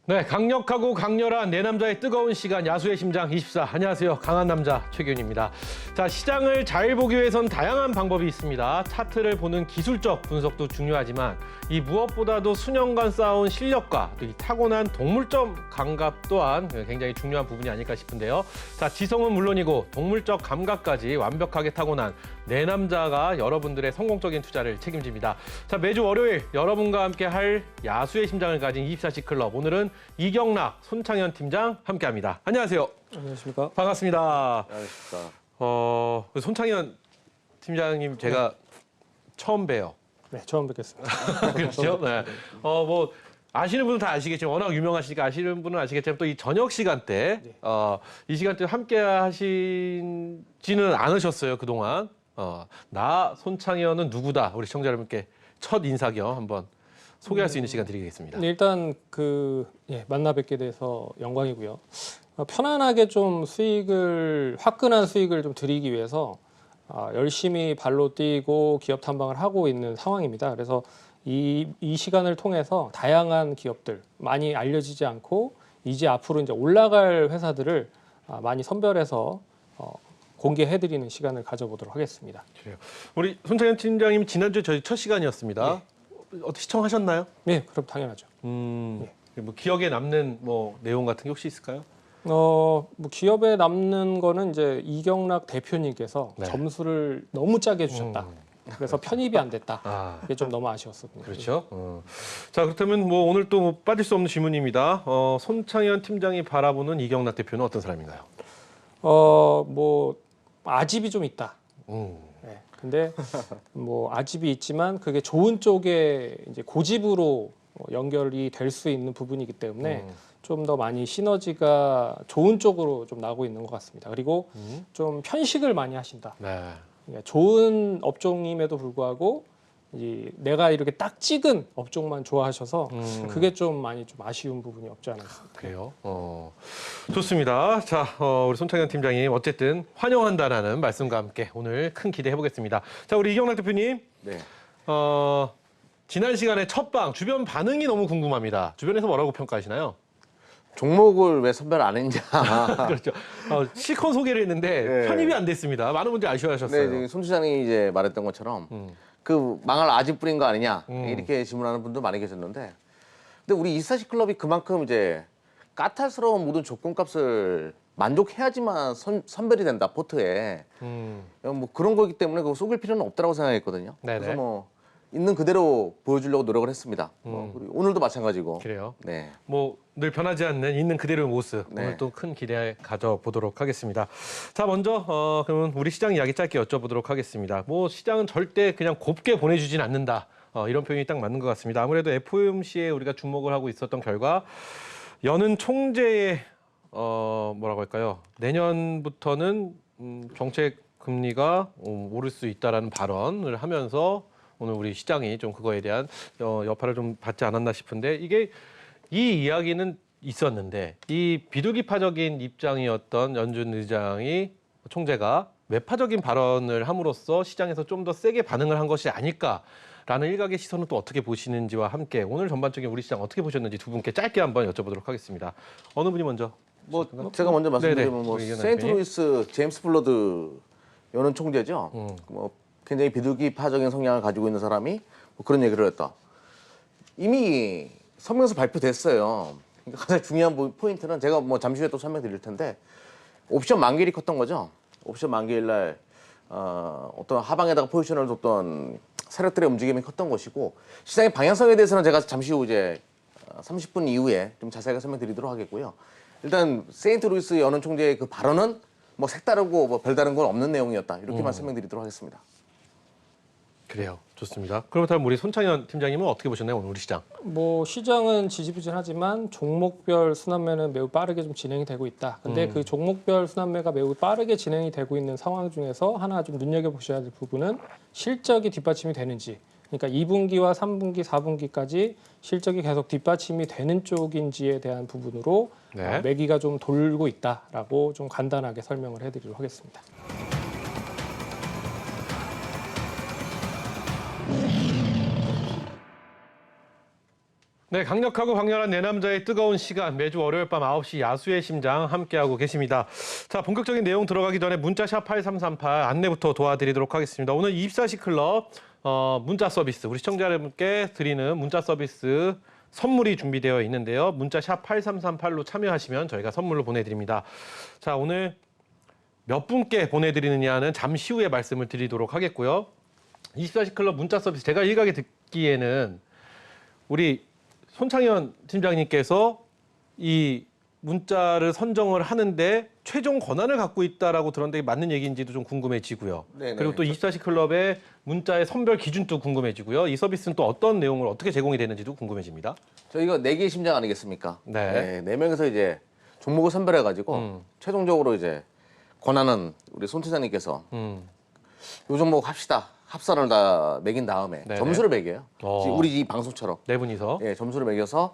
네, 강력하고 강렬한 내 남자의 뜨거운 시간 야수의 심장 24. 안녕하세요. 강한 남자 최규현입니다. 자, 시장을 잘 보기 위해선 다양한 방법이 있습니다. 차트를 보는 기술적 분석도 중요하지만 이 무엇보다도 수년간 쌓아온 실력과 또 이 타고난 동물적 감각 또한 굉장히 중요한 부분이 아닐까 싶은데요. 자, 지성은 물론이고 동물적 감각까지 완벽하게 타고난 내 남자가 여러분들의 성공적인 투자를 책임집니다. 자, 매주 월요일 여러분과 함께 할 야수의 심장을 가진 24시 클럽. 오늘은 이경락, 손창현 팀장 함께합니다. 안녕하세요. 안녕하십니까. 반갑습니다. 알겠습니다. 손창현 팀장님 제가 처음 봬요. 네, 처음 뵙겠습니다. 그렇죠? 네. 뭐 아시는 분은 다 아시겠지만 워낙 유명하시니까 아시는 분은 아시겠지만 또 이 저녁 시간대 네. 이 시간대 함께 하신지는 않으셨어요 그동안. 나 손창현은 누구다 우리 시청자 여러분께 첫 인사 겸 한번 소개할 수 있는 시간 드리겠습니다. 네, 일단 만나 뵙게 돼서 영광이고요. 편안하게 좀 화끈한 수익을 좀 드리기 위해서 열심히 발로 뛰고 기업 탐방을 하고 있는 상황입니다. 그래서 이 시간을 통해서 다양한 기업들, 많이 알려지지 않고 이제 앞으로 이제 올라갈 회사들을 많이 선별해서 공개해드리는 시간을 가져보도록 하겠습니다. 그래요. 우리 손창현 팀장님 지난주에 저희 첫 시간이었습니다. 어떻게 시청하셨나요? 네, 그럼 당연하죠. 뭐 기억에 남는 뭐 내용 같은 게 혹시 있을까요? 뭐 기업에 남는 거는 이제 이경락 대표님께서 네. 점수를 너무 짜게 주셨다. 그래서 편입이 안 됐다. 이게 좀 너무 아쉬웠었군요. 그렇죠. 자, 그렇다면 뭐 오늘 또 빠질 수 없는 질문입니다. 손창현 팀장이 바라보는 이경락 대표는 어떤 사람인가요? 뭐 아집이 좀 있다. 네. 근데 뭐 아집이 있지만 그게 좋은 쪽에 이제 고집으로 연결이 될 수 있는 부분이기 때문에 좀 더 많이 시너지가 좋은 쪽으로 좀 나고 있는 것 같습니다. 그리고 좀 편식을 많이 하신다. 네. 그러니까 좋은 업종임에도 불구하고 내가 이렇게 딱 찍은 업종만 좋아하셔서 그게 좀 많이 좀 아쉬운 부분이 없지 않아 있습니다. 그래요. 좋습니다. 자, 우리 손창현 팀장님 어쨌든 환영한다라는 말씀과 함께 오늘 큰 기대해 보겠습니다. 자, 우리 이경락 대표님. 네. 지난 시간에 첫방 주변 반응이 너무 궁금합니다. 주변에서 뭐라고 평가하시나요? 종목을 왜 선별 안 했냐. 그렇죠. 실컷 소개를 했는데 네. 편입이 안 됐습니다. 많은 분들이 아쉬워하셨어요. 네, 손 시장이 이제 말했던 것처럼 그 망할 아집 뿌린 거 아니냐 이렇게 질문하는 분도 많이 계셨는데, 근데 우리 24시 클럽이 그만큼 이제 까탈스러운 모든 조건값을 만족해야지만 선별이 된다 포트에. 뭐 그런 거기 때문에 그거 속일 필요는 없다고 생각했거든요. 네네. 그래서 뭐 있는 그대로 보여주려고 노력을 했습니다. 그리고 오늘도 마찬가지고. 그래요. 네. 뭐 늘 변하지 않는 있는 그대로의 모습 네. 오늘 또 큰 기대 가져보도록 하겠습니다. 자, 먼저 그러면 우리 시장 이야기 짧게 여쭤보도록 하겠습니다. 뭐 시장은 절대 그냥 곱게 보내주진 않는다. 이런 표현이 딱 맞는 것 같습니다. 아무래도 FOMC에 우리가 주목을 하고 있었던 결과 여는 총재의 뭐라고 할까요? 내년부터는 정책 금리가 오를 수 있다라는 발언을 하면서 오늘 우리 시장이 좀 그거에 대한 여파를 좀 받지 않았나 싶은데 이 이야기는 있었는데 이 비둘기파적인 입장이었던 연준 총재가 매파적인 발언을 함으로써 시장에서 좀 더 세게 반응을 한 것이 아닐까라는 일각의 시선은 또 어떻게 보시는지와 함께 오늘 전반적인 우리 시장 어떻게 보셨는지 두 분께 짧게 한번 여쭤보도록 하겠습니다. 어느 분이 먼저? 뭐 제가 먼저 말씀드리면 네네. 뭐 우리 이경락 세인트루이스 제임스 블러드 연은 총재죠. 뭐 굉장히 비둘기파적인 성향을 가지고 있는 사람이 뭐 그런 얘기를 했다. 이미 성명서 발표됐어요. 그러니까 가장 중요한 포인트는 제가 뭐 잠시 후에 또 설명드릴 텐데 옵션 만기일이 컸던 거죠. 옵션 만기일 날 어떤 하방에다가 포지션을 뒀던 세력들의 움직임이 컸던 것이고, 시장의 방향성에 대해서는 제가 잠시 후 이제 30분 이후에 좀 자세하게 설명드리도록 하겠고요. 일단 세인트루이스 연은 총재의 그 발언은 뭐 색다르고 뭐 별다른 건 없는 내용이었다. 이렇게만 설명드리도록 하겠습니다. 그래요. 좋습니다. 그렇다면 우리 손창현 팀장님은 어떻게 보셨나요? 오늘 우리 시장. 뭐 시장은 지지부진하지만 종목별 순환매는 매우 빠르게 좀 진행이 되고 있다. 근데 그 종목별 순환매가 매우 빠르게 진행이 되고 있는 상황 중에서 하나 좀 눈여겨보셔야 될 부분은 실적이 뒷받침이 되는지. 그러니까 2분기와 3분기, 4분기까지 실적이 계속 뒷받침이 되는 쪽인지에 대한 부분으로 네. 매기가 좀 돌고 있다라고 좀 간단하게 설명을 해드리도록 하겠습니다. 네, 강력하고 강렬한 내 남자의 뜨거운 시간 매주 월요일 밤 9시 야수의 심장 함께하고 계십니다. 자, 본격적인 내용 들어가기 전에 문자샵 8338 안내부터 도와드리도록 하겠습니다. 오늘 24시 클럽 문자 서비스 우리 시청자 여러분께 드리는 문자 서비스 선물이 준비되어 있는데요. 문자샵 8338로 참여하시면 저희가 선물로 보내드립니다. 자, 오늘 몇 분께 보내드리느냐는 잠시 후에 말씀을 드리도록 하겠고요. 24시 클럽 문자 서비스 제가 일각에 듣기에는 우리 손창현 팀장님께서 이 문자를 선정을 하는데 최종 권한을 갖고 있다라고 들었는데 맞는 얘기인지도 좀 궁금해지고요. 네네. 그리고 또 24시 클럽의 문자의 선별 기준도 궁금해지고요. 이 서비스는 또 어떤 내용을 어떻게 제공이 되는지도 궁금해집니다. 저희가 4개의 심장 아니겠습니까? 네. 네 명에서 이제 종목을 선별해가지고 최종적으로 이제 권한은 우리 손 팀장님께서 요 종목 합시다. 합산을 다 매긴 다음에 네네. 점수를 매겨요. 어. 우리 이 방송처럼 네 분이서. 예, 점수를 매겨서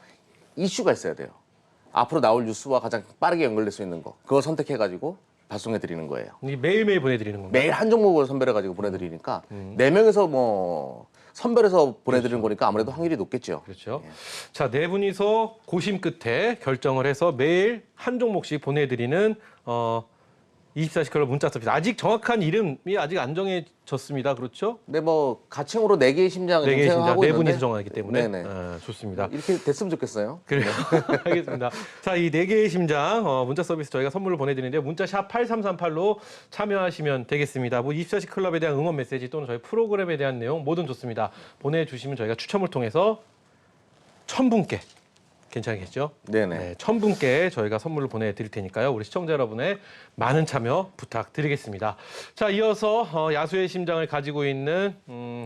이슈가 있어야 돼요. 앞으로 나올 뉴스와 가장 빠르게 연결될 수 있는 거 그거 선택해가지고 발송해 드리는 거예요. 이게 매일매일 보내드리는 건가요? 매일 한 종목을 선별해가지고 보내드리니까 4명에서 뭐 선별해서 보내드리는 거니까 아무래도 확률이 높겠죠. 그렇죠. 예. 자, 네 분이서 고심 끝에 결정을 해서 매일 한 종목씩 보내드리는 24시 클럽 문자 서비스. 아직 정확한 이름이 아직 안 정해졌습니다. 그렇죠? 근데 뭐 가칭으로 4개의 심장 네 개의 심장, 생각하고 네 있는데 분이서 정하기 때문에 네네. 좋습니다. 이렇게 됐으면 좋겠어요. 그래요. 알겠습니다. 자, 이 네 개의 심장 문자 서비스 저희가 선물로 보내드리는데요. 문자 샵 8338로 참여하시면 되겠습니다. 뭐 24시 클럽에 대한 응원 메시지 또는 저희 프로그램에 대한 내용 뭐든 좋습니다. 보내주시면 저희가 추첨을 통해서 1000분께 괜찮겠죠? 네네. 네, 1000분께 저희가 선물을 보내드릴 테니까요. 우리 시청자 여러분의 많은 참여 부탁드리겠습니다. 자, 이어서 야수의 심장을 가지고 있는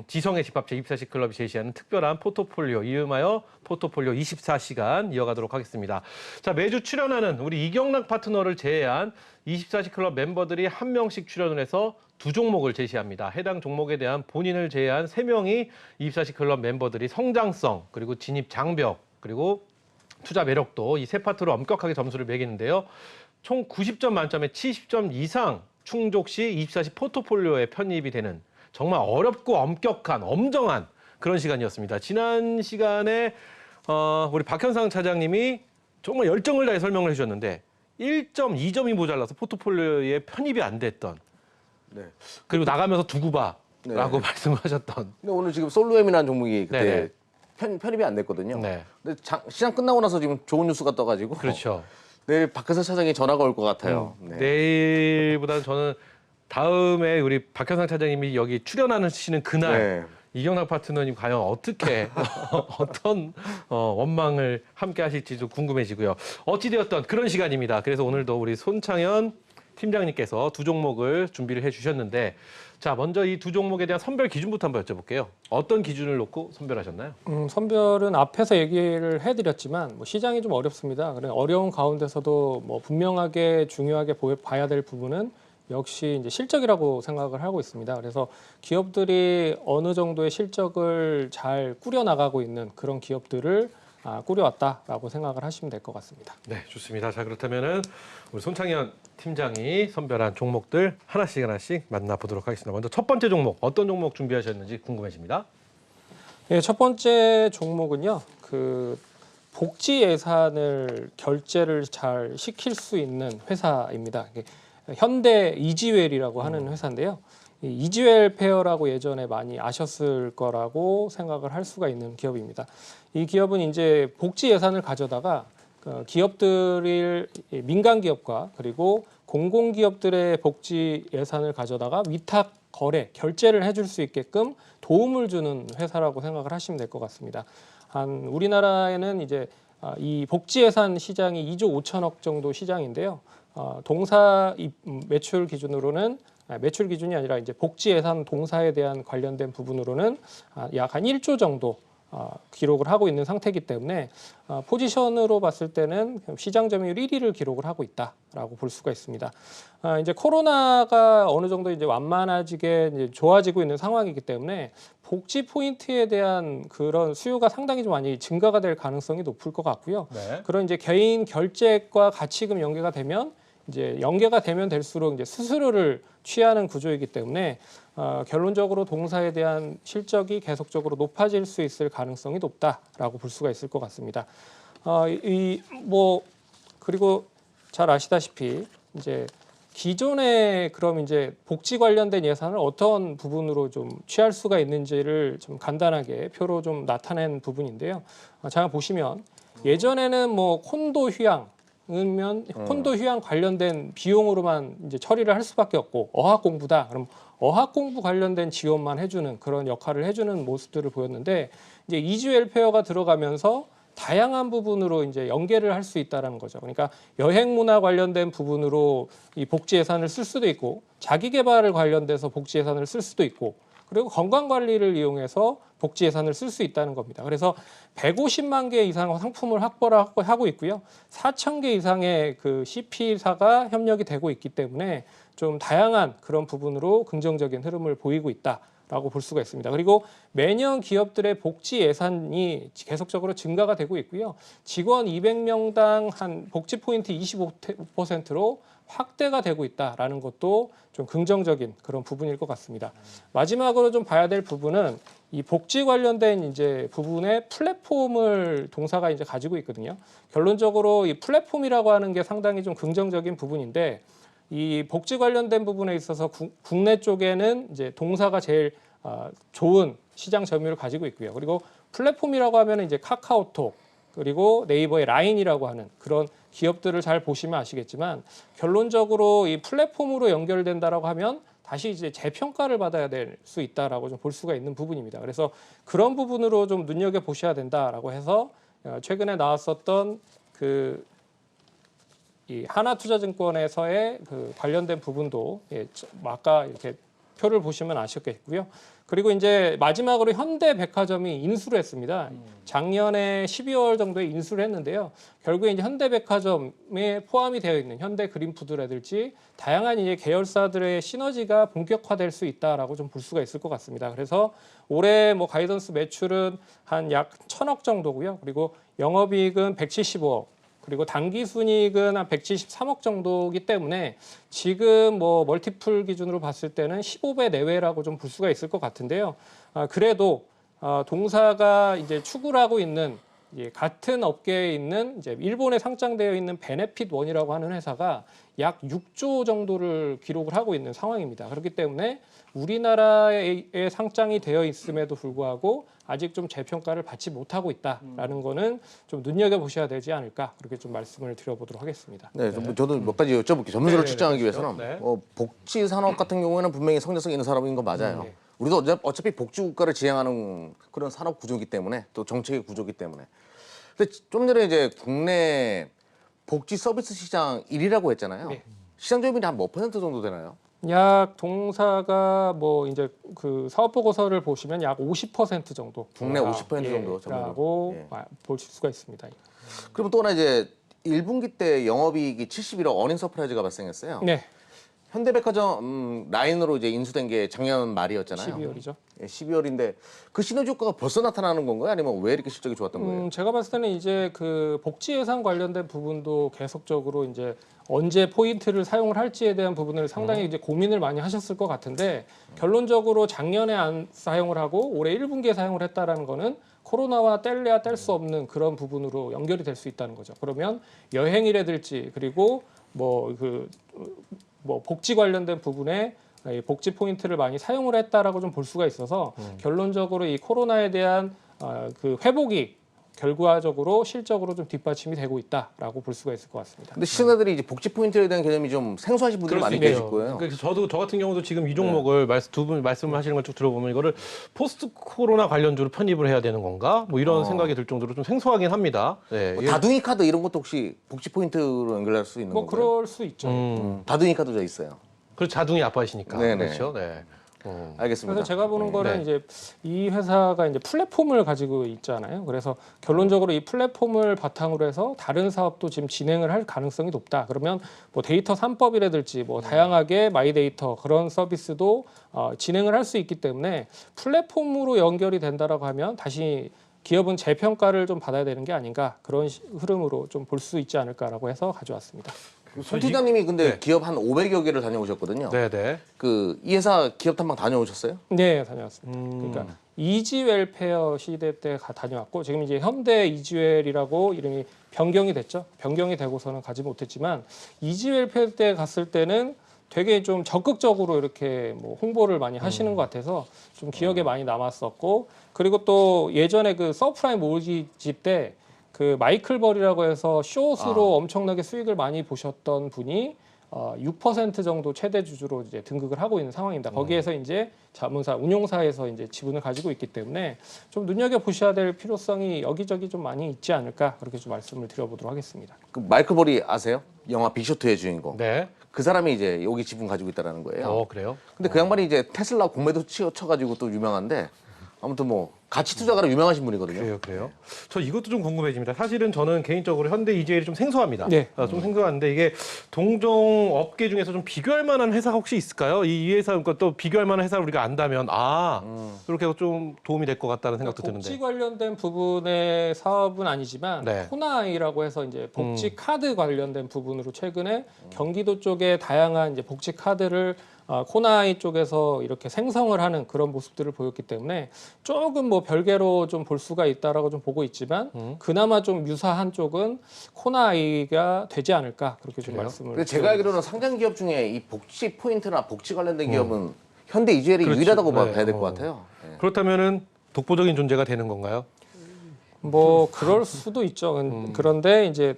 지성의 집합체 24시 클럽이 제시하는 특별한 포트폴리오, 이음하여 포트폴리오 24시간 이어가도록 하겠습니다. 자, 매주 출연하는 우리 이경락 파트너를 제외한 24시 클럽 멤버들이 한 명씩 출연을 해서 두 종목을 제시합니다. 해당 종목에 대한 본인을 제외한 3명이 24시 클럽 멤버들이 성장성, 그리고 진입 장벽, 그리고 투자 매력도 이 세 파트로 엄격하게 점수를 매기는데요. 총 90점 만점에 70점 이상 충족 시 24시 포트폴리오에 편입이 되는 정말 어렵고 엄격한 엄정한 그런 시간이었습니다. 지난 시간에 우리 박현상 차장님이 정말 열정을 다해 설명을 해주셨는데 1점, 2점이 모자라서 포트폴리오에 편입이 안 됐던 네. 그리고 나가면서 두고 봐라고 네. 말씀하셨던 근데 오늘 지금 솔로엠이라는 종목이 그때 네네. 편입이 안 됐거든요. 네. 근데 시장 끝나고 나서 지금 좋은 뉴스가 떠가지고 그렇죠. 내일 박현서 차장이 전화가 올 것 같아요. 네. 내일보다는 저는 다음에 우리 박현상 차장님이 여기 출연하시는 그날 네. 이경락 파트너님 과연 어떻게 어떤 원망을 함께 하실지도 궁금해지고요. 어찌되었던 그런 시간입니다. 그래서 오늘도 우리 손창현 팀장님께서 두 종목을 준비를 해주셨는데 자, 먼저 이 두 종목에 대한 선별 기준부터 한번 여쭤볼게요. 어떤 기준을 놓고 선별하셨나요? 선별은 앞에서 얘기를 해드렸지만 뭐 시장이 좀 어렵습니다. 그래 어려운 가운데서도 뭐 분명하게 중요하게 봐야 될 부분은 역시 이제 실적이라고 생각을 하고 있습니다. 그래서 기업들이 어느 정도의 실적을 잘 꾸려 나가고 있는 그런 기업들을 꾸려왔다라고 생각을 하시면 될 것 같습니다. 네, 좋습니다. 자, 그렇다면은 우리 손창현 팀장이 선별한 종목들 하나씩 만나보도록 하겠습니다. 먼저 첫 번째 종목 어떤 종목 준비하셨는지 궁금해집니다. 네, 첫 번째 종목은요. 그 복지 예산을 결제를 잘 시킬 수 있는 회사입니다. 현대 이지웰이라고 하는 회사인데요. 이 이지웰 페어라고 예전에 많이 아셨을 거라고 생각을 할 수가 있는 기업입니다. 이 기업은 이제 복지 예산을 가져다가 기업들을 민간 기업과 그리고 공공 기업들의 복지 예산을 가져다가 위탁 거래 결제를 해줄 수 있게끔 도움을 주는 회사라고 생각을 하시면 될 것 같습니다. 우리나라에는 이제 이 복지 예산 시장이 2조 5천억 정도 시장인데요. 동사 매출 기준으로는 매출 기준이 아니라 이제 복지 예산 동사에 대한 관련된 부분으로는 약 한 1조 정도 기록을 하고 있는 상태이기 때문에 포지션으로 봤을 때는 시장 점유율 1위를 기록을 하고 있다라고 볼 수가 있습니다. 이제 코로나가 어느 정도 이제 완만해지게 이제 좋아지고 있는 상황이기 때문에 복지 포인트에 대한 그런 수요가 상당히 좀 많이 증가가 될 가능성이 높을 것 같고요. 네. 그런 이제 개인 결제액과 가치금 연계가 되면 이제 연계가 되면 될수록 이제 수수료를 취하는 구조이기 때문에 결론적으로 동사에 대한 실적이 계속적으로 높아질 수 있을 가능성이 높다라고 볼 수가 있을 것 같습니다. 그리고 잘 아시다시피 이제 기존에 그럼 이제 복지 관련된 예산을 어떤 부분으로 좀 취할 수가 있는지를 좀 간단하게 표로 좀 나타낸 부분인데요. 자 보시면 예전에는 뭐 콘도 휴양이면 콘도 휴양 관련된 비용으로만 이제 처리를 할 수밖에 없고 어학 공부다. 그럼 어학 공부 관련된 지원만 해주는 그런 역할을 해주는 모습들을 보였는데 이제 이주 웰페어가 들어가면서 다양한 부분으로 이제 연계를 할 수 있다라는 거죠. 그러니까 여행 문화 관련된 부분으로 이 복지 예산을 쓸 수도 있고 자기 개발을 관련돼서 복지 예산을 쓸 수도 있고 그리고 건강 관리를 이용해서 복지 예산을 쓸 수 있다는 겁니다. 그래서 150만 개 이상 상품을 확보를 하고 있고요. 4천 개 이상의 그 CP사가 협력이 되고 있기 때문에 좀 다양한 그런 부분으로 긍정적인 흐름을 보이고 있다라고 볼 수가 있습니다. 그리고 매년 기업들의 복지 예산이 계속적으로 증가가 되고 있고요. 직원 200명당 한 복지 포인트 25%로 확대가 되고 있다라는 것도 좀 긍정적인 그런 부분일 것 같습니다. 마지막으로 좀 봐야 될 부분은 이 복지 관련된 이제 부분의 플랫폼을 동사가 이제 가지고 있거든요. 결론적으로 이 플랫폼이라고 하는 게 상당히 좀 긍정적인 부분인데 이 복지 관련된 부분에 있어서 국내 쪽에는 이제 동사가 제일 좋은 시장 점유율을 가지고 있고요. 그리고 플랫폼이라고 하면 이제 카카오톡 그리고 네이버의 라인이라고 하는 그런 기업들을 잘 보시면 아시겠지만 결론적으로 이 플랫폼으로 연결된다라고 하면 다시 이제 재평가를 받아야 될 수 있다라고 좀 볼 수가 있는 부분입니다. 그래서 그런 부분으로 좀 눈여겨 보셔야 된다라고 해서 최근에 나왔었던 이 하나투자증권에서의 그 관련된 부분도 아까 이렇게 표를 보시면 아셨겠고요. 그리고 이제 마지막으로 현대백화점이 인수를 했습니다. 작년에 12월 정도에 인수를 했는데요. 결국에 이제 현대백화점에 포함이 되어 있는 현대그린푸드라든지 다양한 이제 계열사들의 시너지가 본격화될 수 있다라고 좀 볼 수가 있을 것 같습니다. 그래서 올해 뭐 가이던스 매출은 한 약 1,000억 정도고요. 그리고 영업이익은 175억. 그리고 당기순이익은 한 173억 정도이기 때문에 지금 뭐 멀티플 기준으로 봤을 때는 15배 내외라고 좀 볼 수가 있을 것 같은데요. 그래도 동사가 이제 추구를 하고 있는 같은 업계에 있는 이제 일본에 상장되어 있는 베네핏원이라고 하는 회사가 약 6조 정도를 기록을 하고 있는 상황입니다. 그렇기 때문에 우리나라에 상장이 되어 있음에도 불구하고 아직 좀 재평가를 받지 못하고 있다라는 거는 좀 눈여겨 보셔야 되지 않을까 그렇게 좀 말씀을 드려보도록 하겠습니다. 네, 저도 몇 가지 여쭤볼게요. 전문적으로 네, 출장하기 그렇죠. 위해서는 네. 복지 산업 같은 경우에는 분명히 성장성 있는 산업인 거 맞아요. 네. 우리도 어차피 복지 국가를 지향하는 그런 산업 구조이기 때문에 또 정책의 구조이기 때문에. 근데 좀 전에 이제 국내 복지 서비스 시장 1위라고 했잖아요. 네. 시장 점유율이 한 몇 %? 정도 되나요? 약 동사가 뭐 이제 그 사업 보고서를 보시면 약 50% 정도 국내 50% 정도 라고 예. 볼 수가 있습니다. 그리고 또 하나 이제 1분기 때 영업이익이 71억 어닝 서프라이즈가 발생했어요. 네, 현대백화점 라인으로 이제 인수된 게 작년 말이었잖아요. 12월이죠. 예, 12월인데 그 시너지 효과가 벌써 나타나는 건가요? 아니면 왜 이렇게 실적이 좋았던 거예요? 제가 봤을 때는 이제 그 복지 예산 관련된 부분도 계속적으로 이제 언제 포인트를 사용을 할지에 대한 부분을 상당히 이제 고민을 많이 하셨을 것 같은데 결론적으로 작년에 안 사용을 하고 올해 1분기에 사용을 했다라는 거는 코로나와 뗄래야 뗄 수 없는 그런 부분으로 연결이 될 수 있다는 거죠. 그러면 여행이라든지 그리고 뭐 복지 관련된 부분에 복지 포인트를 많이 사용을 했다라고 좀 볼 수가 있어서 결론적으로 이 코로나에 대한 그 회복이 결과적으로 실적으로 좀 뒷받침이 되고 있다라고 볼 수가 있을 것 같습니다. 근데 시청자들이 이제 복지 포인트에 대한 개념이 좀 생소하신 분들이 많이 계실 거예요. 그래서 저 같은 경우도 지금 이 종목을 두 분 말씀을 하시는 걸 쭉 들어보면 이거를 포스트 코로나 관련주로 편입을 해야 되는 건가? 뭐 이런 생각이 들 정도로 좀 생소하긴 합니다. 네. 뭐 다둥이 카드 이런 것도 혹시 복지 포인트로 연결할 수 있는 뭐 건가요? 그럴 수 있죠. 다둥이 카드도 있어요. 그리고 자둥이 아빠이시니까. 네네. 그렇죠. 네. 알겠습니다. 그래서 제가 보는 거는 네. 이제 이 회사가 이제 플랫폼을 가지고 있잖아요. 그래서 결론적으로 이 플랫폼을 바탕으로 해서 다른 사업도 지금 진행을 할 가능성이 높다. 그러면 뭐 데이터 3법이라든지 뭐 다양하게 마이데이터 그런 서비스도 진행을 할 수 있기 때문에 플랫폼으로 연결이 된다라고 하면 다시 기업은 재평가를 좀 받아야 되는 게 아닌가 그런 흐름으로 좀 볼 수 있지 않을까라고 해서 가져왔습니다. 손 팀장님이 근데 기업 한 500여 개를 다녀오셨거든요. 네네. 이 회사 기업 탐방 다녀오셨어요? 네, 다녀왔습니다. 그러니까 이지웰페어 시대 때 다녀왔고 지금 이제 현대 이지웰이라고 이름이 변경이 됐죠. 변경이 되고서는 가지 못했지만 이지웰페어 때 갔을 때는 되게 좀 적극적으로 이렇게 뭐 홍보를 많이 하시는 것 같아서 좀 기억에 많이 남았었고 그리고 또 예전에 그 서프라임 모기지 때 그 마이클 벌이라고 해서 숏으로 엄청나게 수익을 많이 보셨던 분이 6% 정도 최대 주주로 이제 등극을 하고 있는 상황입니다. 거기에서 이제 자문사, 운용사에서 이제 지분을 가지고 있기 때문에 좀 눈여겨 보셔야 될 필요성이 여기저기 좀 많이 있지 않을까 그렇게 좀 말씀을 드려보도록 하겠습니다. 그 마이클 버리 아세요? 영화 빅쇼트의 주인공. 네. 그 사람이 이제 여기 지분 가지고 있다라는 거예요. 그래요? 근데 그 양반이 이제 테슬라 공매도 쳐가지고 또 유명한데 아무튼 뭐 가치 투자가로 유명하신 분이거든요. 그래요. 저 이것도 좀 궁금해집니다. 사실은 저는 개인적으로 현대 이지엘이 좀 생소합니다. 네. 좀 생소한데 이게 동종 업계 중에서 좀 비교할 만한 회사가 혹시 있을까요? 이 회사 그러니까 또 비교할 만한 회사를 우리가 안다면 이렇게 좀 도움이 될 것 같다는 생각도 드는데. 복지 관련된 부분의 사업은 아니지만 네. 코나이라고 해서 이제 복지 카드 관련된 부분으로 최근에 경기도 쪽에 다양한 이제 복지 카드를 코나이 쪽에서 이렇게 생성을 하는 그런 모습들을 보였기 때문에 조금 뭐 별개로 좀 볼 수가 있다라고 좀 보고 있지만 그나마 좀 유사한 쪽은 코나이가 되지 않을까 그렇게 좀 말씀을. 근데 제가 알기로는 상장 기업 중에 이 복지 포인트나 복지 관련된 기업은 현대 이지엘이 그렇죠. 유일하다고 네. 봐야 될 것 같아요. 네. 그렇다면은 독보적인 존재가 되는 건가요? 뭐 그럴 수도 있죠. 그런데 이제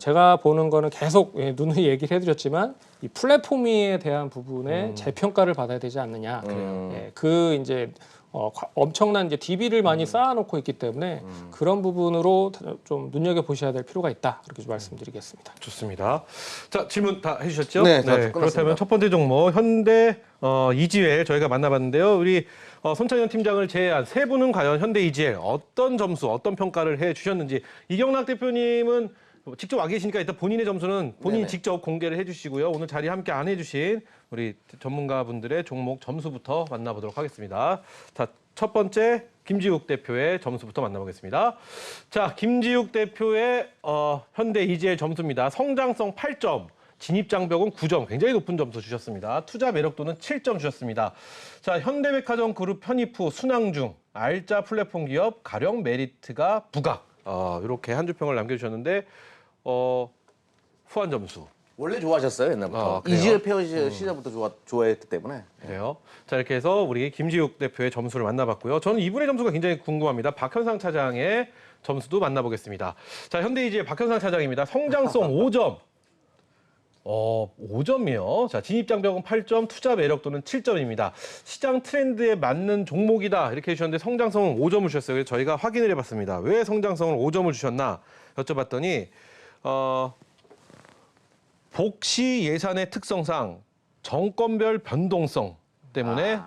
제가 보는 거는 계속 누누이 얘기를 해드렸지만 이 플랫폼에 대한 부분에 재평가를 받아야 되지 않느냐. 예, 그 이제 엄청난 이제 DB를 많이 쌓아놓고 있기 때문에 그런 부분으로 좀 눈여겨 보셔야 될 필요가 있다. 그렇게 좀 말씀드리겠습니다. 좋습니다. 자, 질문 다 해주셨죠? 네, 다 끝났습니다. 그렇다면 첫 번째 종목 현대 이지웰 저희가 만나봤는데요. 우리 손창현 팀장을 제외한 세 분은 과연 현대 이지웰 어떤 점수, 어떤 평가를 해주셨는지 이경락 대표님은 직접 와 계시니까 일단 본인의 점수는 본인이 네네. 직접 공개를 해주시고요. 오늘 자리 함께 안 해주신 우리 전문가분들의 종목 점수부터 만나보도록 하겠습니다. 자, 첫 번째 김지욱 대표의 점수부터 만나보겠습니다. 자, 김지욱 대표의 현대 이지엘 점수입니다. 성장성 8점, 진입장벽은 9점, 굉장히 높은 점수 주셨습니다. 투자 매력도는 7점 주셨습니다. 자, 현대백화점 그룹 편입 후 순항 중 알짜 플랫폼 기업 가령 메리트가 부각. 이렇게 한 주평을 남겨주셨는데 후한 점수. 원래 좋아하셨어요 옛날부터. 그래요? 이지엘 페어 시절부터 좋아했기 때문에. 그래요. 자, 이렇게 해서 우리 김지욱 대표의 점수를 만나봤고요. 저는 이분의 점수가 굉장히 궁금합니다. 박현상 차장의 점수도 만나보겠습니다. 자, 현대이지의 박현상 차장입니다. 성장성 5점. 5점이요. 자, 진입장벽은 8점, 투자 매력도는 7점입니다. 시장 트렌드에 맞는 종목이다. 이렇게 해주셨는데 성장성은 5점을 주셨어요. 그래서 저희가 확인을 해봤습니다. 왜 성장성을 5점을 주셨나 여쭤봤더니 복시 예산의 특성상 정권별 변동성 때문에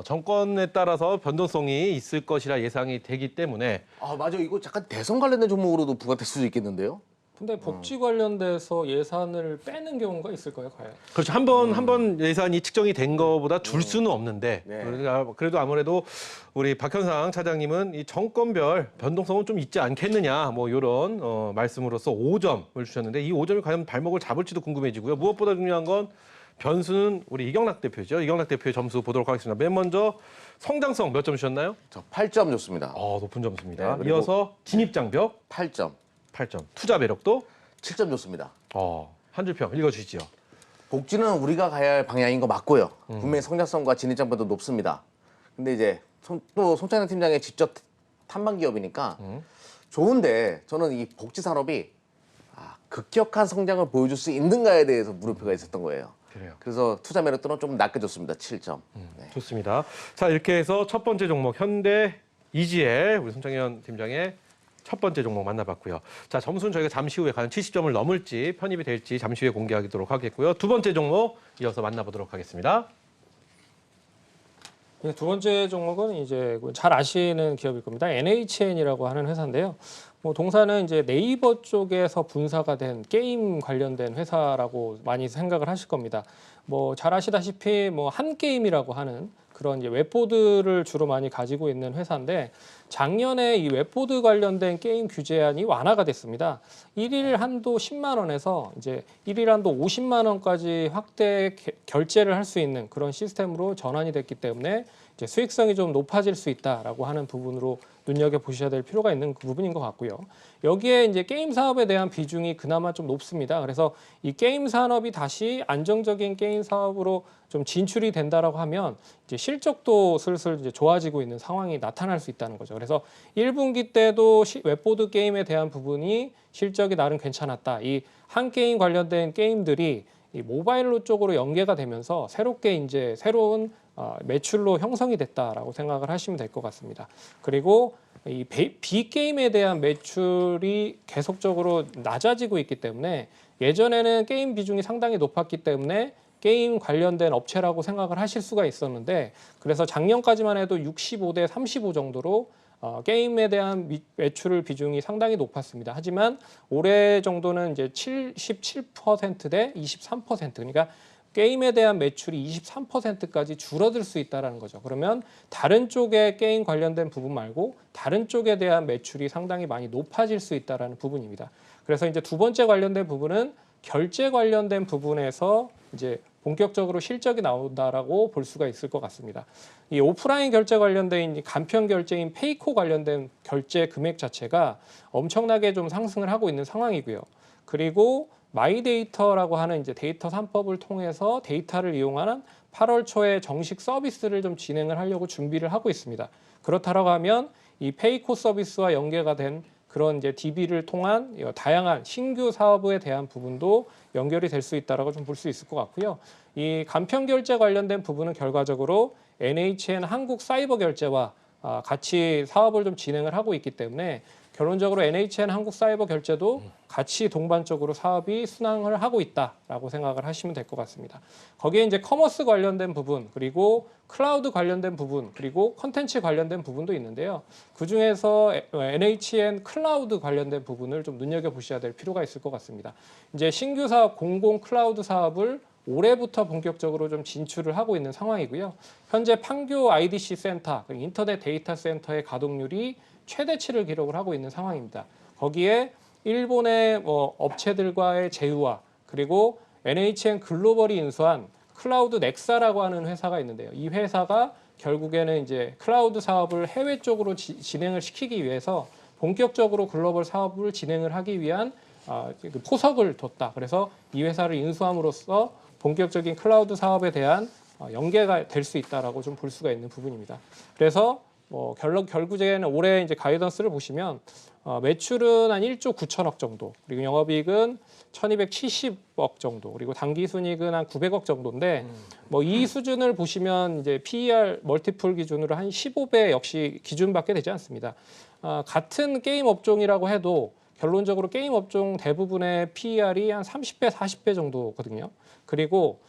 정권에 따라서 변동성이 있을 것이라 예상이 되기 때문에 맞아. 이거 잠깐 대선 관련된 종목으로도 부각될 수도 있겠는데요. 근데 복지 관련돼서 예산을 빼는 경우가 있을까요, 과연? 그렇죠. 한 번 예산이 측정이 된 거보다 줄 수는 없는데 네. 그래도 아무래도 우리 박현상 차장님은 이 정권별 변동성은 좀 있지 않겠느냐 뭐 이런 말씀으로서 5점을 주셨는데 이 5점이 과연 발목을 잡을지도 궁금해지고요. 무엇보다 중요한 건 변수는 우리 이경락 대표죠. 이경락 대표의 점수 보도록 하겠습니다. 맨 먼저 성장성 몇 점 주셨나요? 저 8점 줬습니다. 높은 점수입니다. 네, 그리고 이어서 진입장벽 8점. 8점, 투자 매력도 7점 줬습니다. 한 줄평 읽어주시죠. 복지는 우리가 가야 할 방향인 거 맞고요. 분명히 성장성과 진입장벽도 높습니다. 근데 이제 또 손창현 팀장의 직접 탐방 기업이니까 좋은데 저는 이 복지 산업이 급격한 성장을 보여줄 수 있는가에 대해서 물음표가 있었던 거예요. 그래요. 그래서 투자 매력도는 좀 낮게 줬습니다. 7점. 네. 좋습니다. 자, 이렇게 해서 첫 번째 종목 현대 이지엘 우리 손창현 팀장의 첫 번째 종목 만나봤고요. 자, 점수는 저희가 잠시 후에 과연 70점을 넘을지 편입이 될지 잠시 후에 공개하도록 하겠고요. 두 번째 종목 이어서 만나보도록 하겠습니다. 네, 두 번째 종목은 이제 잘 아시는 기업일 겁니다. NHN이라고 하는 회사인데요. 뭐 동사는 이제 네이버 쪽에서 분사가 된 게임 관련된 회사라고 많이 생각을 하실 겁니다. 뭐 잘 아시다시피 뭐 한 게임이라고 하는 그런 이제 웹보드를 주로 많이 가지고 있는 회사인데 작년에 이 웹보드 관련된 게임 규제안이 완화가 됐습니다. 일일 한도 10만 원에서 이제 일일 한도 50만 원까지 확대 결제를 할 수 있는 그런 시스템으로 전환이 됐기 때문에 이제 수익성이 좀 높아질 수 있다라고 하는 부분으로 눈여겨 보셔야 될 필요가 있는 그 부분인 것 같고요. 여기에 이제 게임 사업에 대한 비중이 그나마 좀 높습니다. 그래서 이 게임 산업이 다시 안정적인 게임 사업으로 좀 진출이 된다라고 하면 이제 실적도 슬슬 이제 좋아지고 있는 상황이 나타날 수 있다는 거죠. 그래서 1분기 때도 웹보드 게임에 대한 부분이 실적이 나름 괜찮았다. 이 한 게임 관련된 게임들이 이 모바일로 쪽으로 연계가 되면서 새롭게 이제 새로운 매출로 형성이 됐다라고 생각을 하시면 될 것 같습니다. 그리고 이 B게임에 대한 매출이 계속적으로 낮아지고 있기 때문에 예전에는 게임 비중이 상당히 높았기 때문에 게임 관련된 업체라고 생각을 하실 수가 있었는데 그래서 작년까지만 해도 65대 35 정도로 게임에 대한 매출 비중이 상당히 높았습니다. 하지만 올해 정도는 이제 77%대 23% 그러니까 게임에 대한 매출이 23%까지 줄어들 수 있다는 거죠. 그러면 다른 쪽에 게임 관련된 부분 말고 다른 쪽에 대한 매출이 상당히 많이 높아질 수 있다는 부분입니다. 그래서 이제 두 번째 관련된 부분은 결제 관련된 부분에서 이제 본격적으로 실적이 나온다라고 볼 수가 있을 것 같습니다. 이 오프라인 결제 관련된 간편 결제인 페이코 관련된 결제 금액 자체가 엄청나게 좀 상승을 하고 있는 상황이고요. 그리고 마이데이터라고 하는 이제 데이터 3법을 통해서 데이터를 이용하는 8월 초에 정식 서비스를 좀 진행을 하려고 준비를 하고 있습니다. 그렇다라고 하면 이 페이코 서비스와 연계가 된 그런 이제 DB를 통한 다양한 신규 사업에 대한 부분도 연결이 될 수 있다라고 좀 볼 수 있을 것 같고요. 이 간편 결제 관련된 부분은 결과적으로 NHN 한국사이버결제와 같이 사업을 좀 진행을 하고 있기 때문에 결론적으로 NHN 한국사이버결제도 같이 동반적으로 사업이 순항을 하고 있다라고 생각을 하시면 될 것 같습니다. 거기에 이제 커머스 관련된 부분, 그리고 클라우드 관련된 부분, 그리고 콘텐츠 관련된 부분도 있는데요. 그 중에서 NHN 클라우드 관련된 부분을 좀 눈여겨보셔야 될 필요가 있을 것 같습니다. 이제 신규 사업, 공공 클라우드 사업을 올해부터 본격적으로 좀 진출을 하고 있는 상황이고요. 현재 판교 IDC 센터, 인터넷 데이터 센터의 가동률이 최대치를 기록을 하고 있는 상황입니다. 거기에 일본의 업체들과의 제휴와 그리고 NHN 글로벌이 인수한 클라우드 넥사라고 하는 회사가 있는데요. 이 회사가 결국에는 이제 클라우드 사업을 해외 쪽으로 진행을 시키기 위해서 본격적으로 글로벌 사업을 진행을 하기 위한 포석을 뒀다. 그래서 이 회사를 인수함으로써 본격적인 클라우드 사업에 대한 연계가 될 수 있다라고 좀 볼 수가 있는 부분입니다. 그래서 결국에는 올해 이제 가이던스를 보시면 매출은 한 1조 9천억 정도, 그리고 영업이익은 1,270억 정도, 그리고 당기순이익은 한 900억 정도인데 이 수준을 보시면 이제 PER 멀티플 기준으로 한 15배 역시 기준밖에 되지 않습니다. 같은 게임 업종이라고 해도 결론적으로 게임 업종 대부분의 PER이 한 30배, 40배 정도거든요. 그리고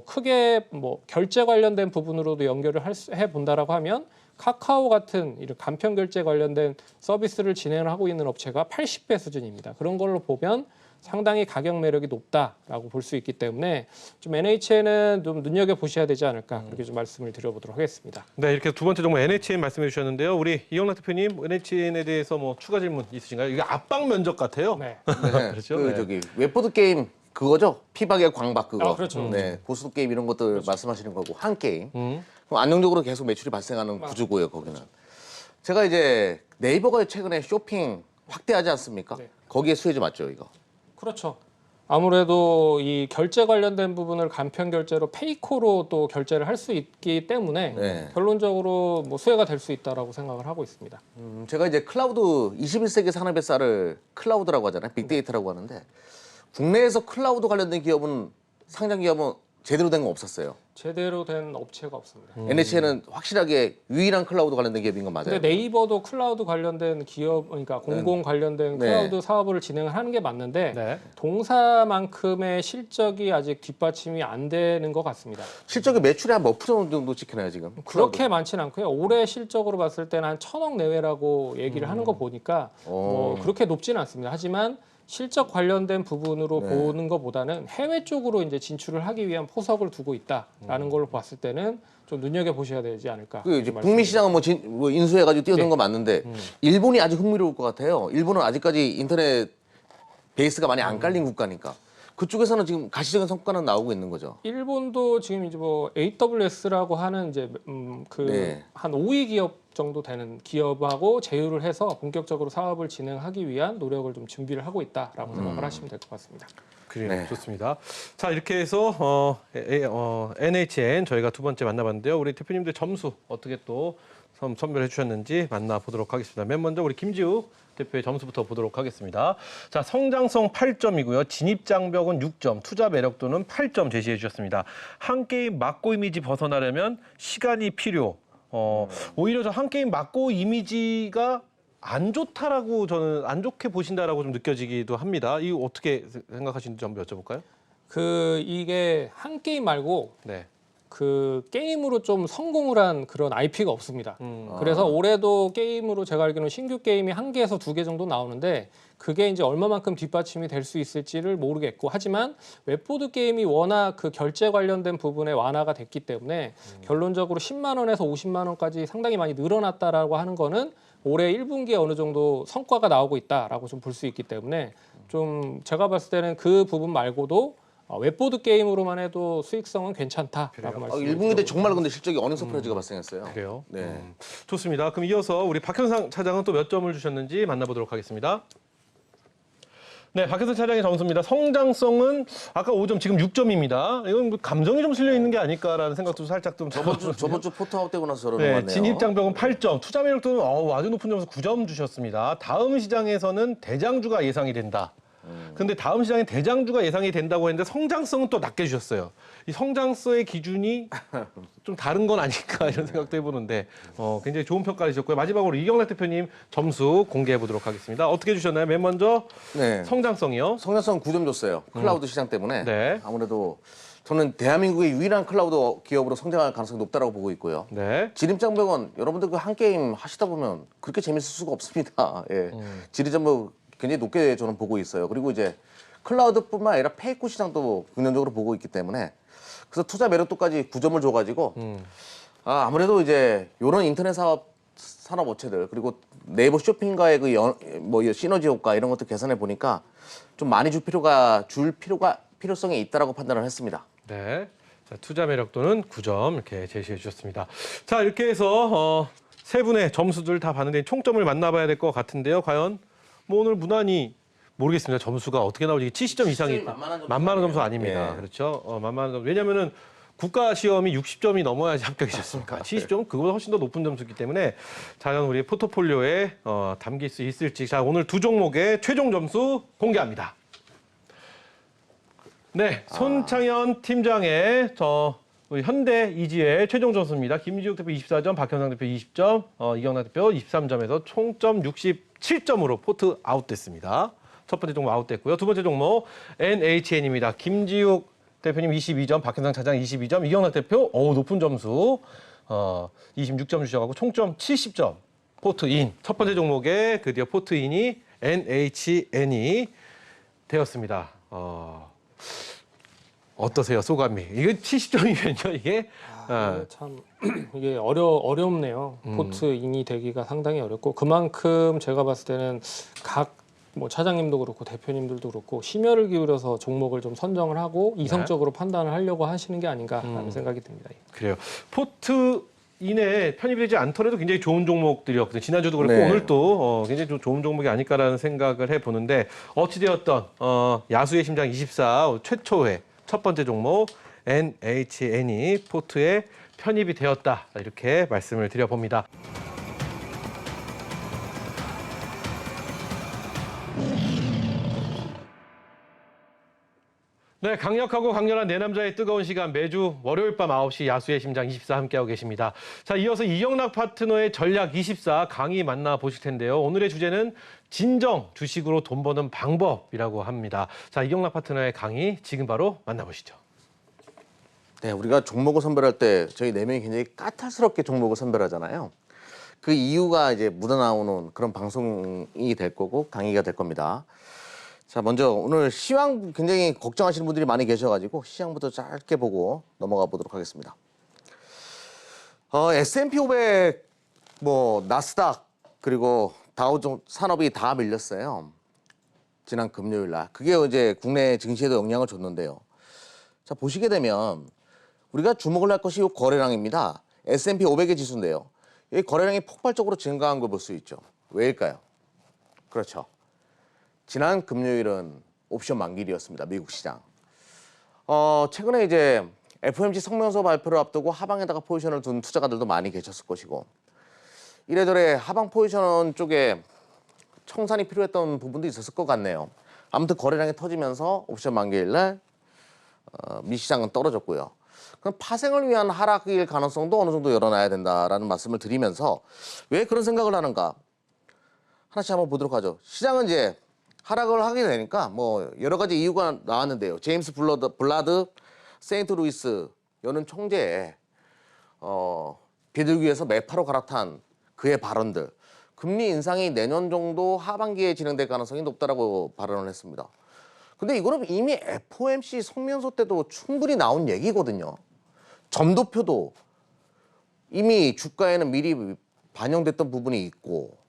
크게 결제 관련된 부분으로도 연결을 해 본다라고 하면 카카오 같은 이런 간편 결제 관련된 서비스를 진행을 하고 있는 업체가 80배 수준입니다. 그런 걸로 보면 상당히 가격 매력이 높다라고 볼 수 있기 때문에 좀 NHN은 좀 눈여겨 보셔야 되지 않을까 그렇게 좀 말씀을 드려보도록 하겠습니다. 네, 이렇게 두 번째 정보 NHN 말씀해 주셨는데요. 우리 이영락 대표님 NHN에 대해서 추가 질문 있으신가요? 이게 압박 면접 같아요. 네. 네. 그렇죠. 그 네. 저기 웹보드 게임 그거죠? 피박의 광박 그거. 그렇죠. 네, 고스톱 게임 이런 것들 말씀하시는 거고 한 게임. 음. 그럼 안정적으로 계속 매출이 발생하는 구조고요, 거기는. 제가 이제 네이버가 최근에 쇼핑 확대하지 않습니까? 네. 거기에 수혜주 맞죠, 이거? 그렇죠. 아무래도 이 결제 관련된 부분을 간편 결제로 페이코로 또 결제를 할 수 있기 때문에 네. 결론적으로 수혜가 될 수 있다라고 생각을 하고 있습니다. 제가 이제 클라우드 21세기 산업의 쌀을 클라우드라고 하잖아요. 빅데이터라고 하는데 국내에서 클라우드 관련된 기업은 상장 기업은 제대로 된 건 없었어요. 제대로 된 업체가 없습니다. NHN은 확실하게 유일한 클라우드 관련된 기업인 건 맞아요. 근데 네이버도 클라우드 관련된 기업, 그러니까 공공 관련된 네. 클라우드 사업을 진행을 하는 게 맞는데 네. 동사만큼의 실적이 아직 뒷받침이 안 되는 것 같습니다. 실적이 매출이 한 몇 프로 정도 찍히나요 지금? 그렇게 많지는 않고요. 올해 실적으로 봤을 때는 한 1,000억 내외라고 얘기를 하는 거 보니까 그렇게 높지는 않습니다. 하지만 실적 관련된 부분으로 네. 보는 것보다는 해외 쪽으로 이제 진출을 하기 위한 포석을 두고 있다라는 걸로 봤을 때는 좀 눈여겨 보셔야 되지 않을까. 그 이제 그렇게 북미 시장은 뭐 인수해가지고 뛰어든 네. 건 맞는데 일본이 아주 흥미로울 것 같아요. 일본은 아직까지 인터넷 베이스가 많이 안 깔린 국가니까 그쪽에서는 지금 가시적인 성과는 나오고 있는 거죠. 일본도 지금 이제 뭐 AWS라고 하는 이제 네. 한 5위 기업 정도 되는 기업하고 제휴를 해서 본격적으로 사업을 진행하기 위한 노력을 좀 준비를 하고 있다라고 생각을 하시면 될 것 같습니다. 그래요. 네. 좋습니다. 자, 이렇게 해서 NHN 저희가 두 번째 만나봤는데요. 우리 대표님들 점수 어떻게 또 선별해 주셨는지 만나보도록 하겠습니다. 맨 먼저 우리 김지욱 대표의 점수부터 보도록 하겠습니다. 자, 성장성 8점이고요. 진입 장벽은 6점, 투자 매력도는 8점 제시해 주셨습니다. 한 게임 맞고 이미지 벗어나려면 시간이 필요. 오히려 저 한 게임 맞고 이미지가 안 좋다라고 저는 안 좋게 보신다라고 좀 느껴지기도 합니다. 이거 어떻게 생각하시는지 한번 여쭤볼까요? 이게 한 게임 말고 네. 그 게임으로 좀 성공을 한 그런 IP가 없습니다. 그래서 올해도 게임으로 제가 알기로는 신규 게임이 1개에서 2개 정도 나오는데 그게 이제 얼마만큼 뒷받침이 될 수 있을지를 모르겠고 하지만 웹보드 게임이 워낙 그 결제 관련된 부분에 완화가 됐기 때문에 결론적으로 10만 원에서 50만 원까지 상당히 많이 늘어났다라고 하는 거는 올해 1분기에 어느 정도 성과가 나오고 있다라고 좀 볼 수 있기 때문에 좀 제가 봤을 때는 그 부분 말고도 웹보드 게임으로만 해도 수익성은 괜찮다라고 말씀드립니다. 1분기 때 정말 근데 실적이 어닝 서프라이즈가 발생했어요. 그래요? 네. 좋습니다. 그럼 이어서 우리 박현상 차장은 또 몇 점을 주셨는지 만나보도록 하겠습니다. 네, 박현상 차장의 점수입니다. 성장성은 아까 5점, 지금 6점입니다. 이건 뭐 감정이 좀 실려 있는 게 아닐까라는 생각도 살짝 좀 저번 주 포토아웃 되고 나서 저러는 것 네, 같네요. 진입 장벽은 8점, 투자 매력도는 아주 높은 점수 9점 주셨습니다. 다음 시장에서는 대장주가 예상이 된다. 근데 다음 시장에 대장주가 예상이 된다고 했는데 성장성은 또 낮게 주셨어요. 이 성장성의 기준이 좀 다른 건 아닐까 이런 생각도 해보는데 굉장히 좋은 평가를 주셨고요. 마지막으로 이경락 대표님 점수 공개해 보도록 하겠습니다. 어떻게 주셨나요? 맨 먼저 네. 성장성이요. 성장성 9점 줬어요. 클라우드 시장 때문에. 네. 아무래도 저는 대한민국의 유일한 클라우드 기업으로 성장할 가능성이 높다고 보고 있고요. 네. 진입장벽은 여러분들 그 한 게임 하시다 보면 그렇게 재밌을 수가 없습니다. 예. 진입장벽 굉장히 높게 저는 보고 있어요. 그리고 이제 클라우드뿐만 아니라 페이크 시장도 긍정적으로 보고 있기 때문에 그래서 투자 매력도까지 9점을 줘가지고 아무래도 이제 이런 인터넷 산업 업체들 그리고 네이버 쇼핑과의 그 시너지 효과 이런 것도 계산해 보니까 좀 많이 줄 필요성이 있다라고 판단을 했습니다. 네. 자, 투자 매력도는 9점 이렇게 제시해 주셨습니다. 자, 이렇게 해서 세 분의 점수들 다 봤는데 총점을 만나봐야 될 것 같은데요. 과연 뭐 오늘 무난히 모르겠습니다. 점수가 어떻게 나올지 70점 이상이 만만한 점수 아닙니다. 예. 그렇죠? 만만한 점수. 왜냐면은 국가 시험이 60점이 넘어야지 합격이셨습니까? 70점은 그보다 훨씬 더 높은 점수이기 때문에 과연 우리 포트폴리오에 담길 수 있을지. 자, 오늘 두 종목의 최종 점수 공개합니다. 네, 손창현 팀장의 우리 현대 이지의 최종 점수입니다. 김지욱 대표 24점, 박현상 대표 20점, 이경락 대표 23점에서 총점 67점으로 포트 아웃됐습니다. 첫 번째 종목 아웃됐고요. 두 번째 종목 NHN입니다. 김지욱 대표님 22점, 박현상 차장 22점, 이경락 대표 높은 점수 26점 주셔가지고 총점 70점 포트인. 첫 번째 종목에 드디어 포트인이 NHN이 되었습니다. 어떠세요, 소감이? 이게 70점이면요, 이게? 참 이게 어렵네요. 포트인이 되기가 상당히 어렵고 그만큼 제가 봤을 때는 각 뭐 차장님도 그렇고 대표님들도 그렇고 심혈을 기울여서 종목을 좀 선정을 하고 이성적으로 판단을 하려고 하시는 게 아닌가라는 생각이 듭니다. 그래요. 포트인에 편입이 되지 않더라도 굉장히 좋은 종목들이었거든요. 지난주도 그렇고 네. 오늘도 굉장히 좋은 종목이 아닐까라는 생각을 해보는데 어찌되었던 야수의 심장 24 최초의 첫 번째 종목 NHN이 포트에 편입이 되었다. 이렇게 말씀을 드려봅니다. 네, 강력하고 강렬한 내 남자의 뜨거운 시간 매주 월요일 밤 9시 야수의 심장 24 함께하고 계십니다. 자, 이어서 이경락 파트너의 전략 24 강의 만나보실 텐데요. 오늘의 주제는 진정 주식으로 돈 버는 방법이라고 합니다. 자, 이경락 파트너의 강의 지금 바로 만나보시죠. 네, 우리가 종목을 선별할 때 저희 4명이 굉장히 까탈스럽게 종목을 선별하잖아요. 그 이유가 이제 묻어나오는 그런 방송이 될 거고 강의가 될 겁니다. 자, 먼저 오늘 시황 굉장히 걱정하시는 분들이 많이 계셔가지고 시황부터 짧게 보고 넘어가 보도록 하겠습니다. S&P 500, 뭐 나스닥 그리고 다우존 산업이 다 밀렸어요. 지난 금요일 날. 그게 이제 국내 증시에도 영향을 줬는데요. 자, 보시게 되면 우리가 주목을 할 것이 이 거래량입니다. S&P 500의 지수인데요. 이 거래량이 폭발적으로 증가한 걸 볼 수 있죠. 왜일까요? 그렇죠. 지난 금요일은 옵션 만기일이었습니다. 미국 시장. 최근에 이제 FOMC 성명서 발표를 앞두고 하방에다가 포지션을 둔 투자가들도 많이 계셨을 것이고 이래저래 하방 포지션 쪽에 청산이 필요했던 부분도 있었을 것 같네요. 아무튼 거래량이 터지면서 옵션 만기일 날 미시장은 떨어졌고요. 그럼 파생을 위한 하락일 가능성도 어느 정도 열어놔야 된다라는 말씀을 드리면서 왜 그런 생각을 하는가 하나씩 한번 보도록 하죠. 시장은 이제 하락을 하게 되니까 뭐 여러 가지 이유가 나왔는데요. 제임스 블라드 세인트루이스 연은 총재의 비둘기에서 매파로 갈아탄 그의 발언들, 금리 인상이 내년 정도 하반기에 진행될 가능성이 높다라고 발언을 했습니다. 근데 이거는 이미 FOMC 성명서 때도 충분히 나온 얘기거든요. 점도표도 이미 주가에는 미리 반영됐던 부분이 있고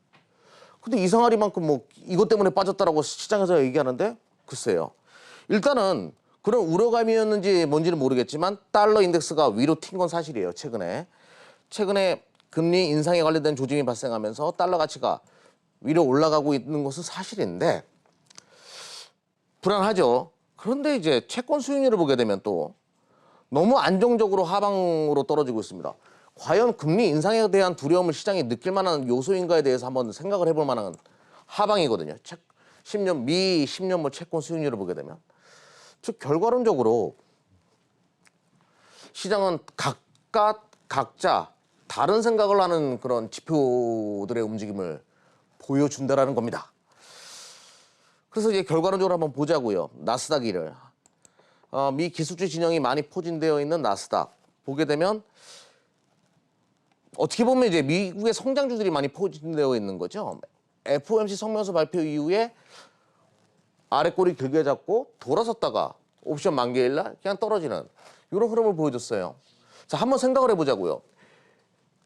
근데 이상하리만큼 뭐 이것 때문에 빠졌다라고 시장에서 얘기하는데 글쎄요. 일단은 그런 우려감이었는지 뭔지는 모르겠지만 달러 인덱스가 위로 튄 건 사실이에요. 최근에 금리 인상에 관련된 조짐이 발생하면서 달러 가치가 위로 올라가고 있는 것은 사실인데 불안하죠. 그런데 이제 채권 수익률을 보게 되면 또 너무 안정적으로 하방으로 떨어지고 있습니다. 과연 금리 인상에 대한 두려움을 시장이 느낄 만한 요소인가에 대해서 한번 생각을 해볼 만한 하방이거든요. 10년, 미 10년물 채권 수익률을 보게 되면. 즉 결과론적으로 시장은 각자 다른 생각을 하는 그런 지표들의 움직임을 보여준다라는 겁니다. 그래서 이제 결과론적으로 한번 보자고요. 나스닥 1을. 미 기술주 진영이 많이 포진되어 있는 나스닥 보게 되면 어떻게 보면 이제 미국의 성장주들이 많이 포진되어 있는 거죠. FOMC 성명서 발표 이후에 아래 꼬리 길게 잡고 돌아섰다가 옵션 만기일 날 그냥 떨어지는 이런 흐름을 보여줬어요. 자, 한번 생각을 해보자고요.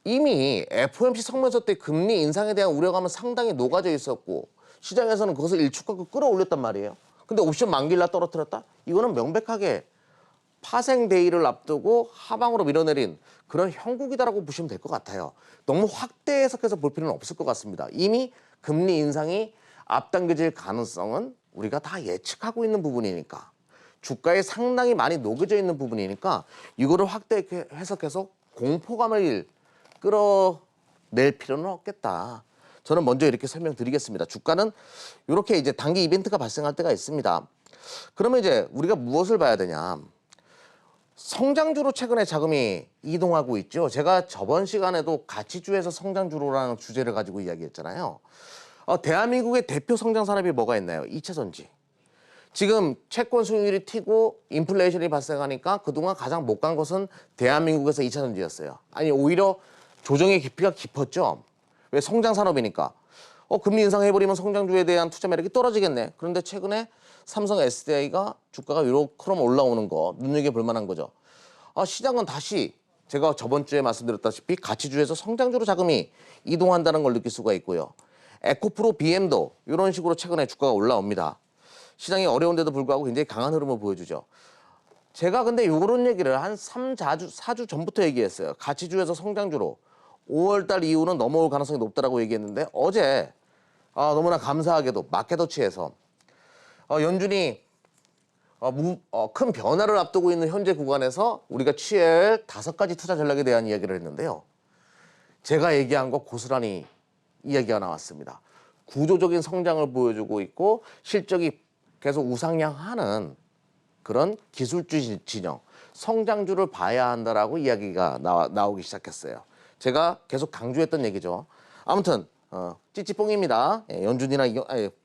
이미 FOMC 성명서 때 금리 인상에 대한 우려감은 상당히 녹아져 있었고 시장에서는 그것을 일축하고 끌어올렸단 말이에요. 근데 옵션 만기일 날 떨어뜨렸다? 이거는 명백하게 파생 데이를 앞두고 하방으로 밀어내린 그런 형국이다라고 보시면 될 것 같아요. 너무 확대 해석해서 볼 필요는 없을 것 같습니다. 이미 금리 인상이 앞당겨질 가능성은 우리가 다 예측하고 있는 부분이니까 주가에 상당히 많이 녹여져 있는 부분이니까 이거를 확대 해석해서 공포감을 끌어낼 필요는 없겠다. 저는 먼저 이렇게 설명드리겠습니다. 주가는 이렇게 이제 단기 이벤트가 발생할 때가 있습니다. 그러면 이제 우리가 무엇을 봐야 되냐? 성장주로 최근에 자금이 이동하고 있죠. 제가 저번 시간에도 가치주에서 성장주로라는 주제를 가지고 이야기했잖아요. 대한민국의 대표 성장 산업이 뭐가 있나요? 2차 전지. 지금 채권 수익률이 튀고 인플레이션이 발생하니까 그동안 가장 못 간 것은 대한민국에서 2차 전지였어요. 아니 오히려 조정의 깊이가 깊었죠. 왜? 성장 산업이니까. 금리 인상해버리면 성장주에 대한 투자 매력이 떨어지겠네. 그런데 최근에 삼성 SDI가 주가가 이렇게 올라오는 거 눈여겨볼 만한 거죠. 시장은 다시 제가 저번 주에 말씀드렸다시피 가치주에서 성장주로 자금이 이동한다는 걸 느낄 수가 있고요. 에코프로 BM도 이런 식으로 최근에 주가가 올라옵니다. 시장이 어려운데도 불구하고 굉장히 강한 흐름을 보여주죠. 제가 근데 이런 얘기를 한 4주 전부터 얘기했어요. 가치주에서 성장주로 5월달 이후는 넘어올 가능성이 높다라고 얘기했는데 어제 너무나 감사하게도 마켓워치에서 연준이 큰 변화를 앞두고 있는 현재 구간에서 우리가 취해야 할 5가지 투자 전략에 대한 이야기를 했는데요. 제가 얘기한 거 고스란히 이야기가 나왔습니다. 구조적인 성장을 보여주고 있고 실적이 계속 우상향하는 그런 기술주 진영, 성장주를 봐야 한다라고 이야기가 나오기 시작했어요. 제가 계속 강조했던 얘기죠. 아무튼 찌찌뽕입니다. 연준이나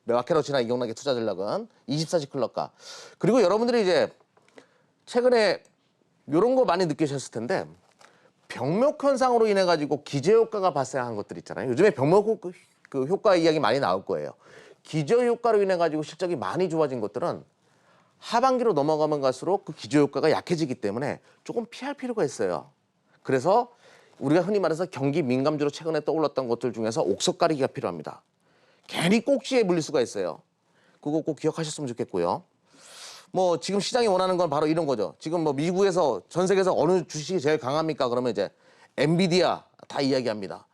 마켓워치나 이경락의 투자 전략은 24시 클럽가. 그리고 여러분들이 이제 최근에 이런 거 많이 느끼셨을 텐데 병목 현상으로 인해 가지고 기저 효과가 발생한 것들 있잖아요. 요즘에 병목 효과 이야기 많이 나올 거예요. 기저효과로 인해 가지고 실적이 많이 좋아진 것들은 하반기로 넘어가면 갈수록 그 기저효과가 약해지기 때문에 조금 피할 필요가 있어요. 그래서 우리가 흔히 말해서 경기 민감주로 최근에 떠올랐던 것들 중에서 옥석 가리기가 필요합니다. 괜히 꼭지에 물릴 수가 있어요. 그거 꼭 기억하셨으면 좋겠고요. 뭐 지금 시장이 원하는 건 바로 이런 거죠. 지금 뭐 미국에서 전 세계에서 어느 주식이 제일 강합니까? 그러면 이제 엔비디아 다 이야기합니다.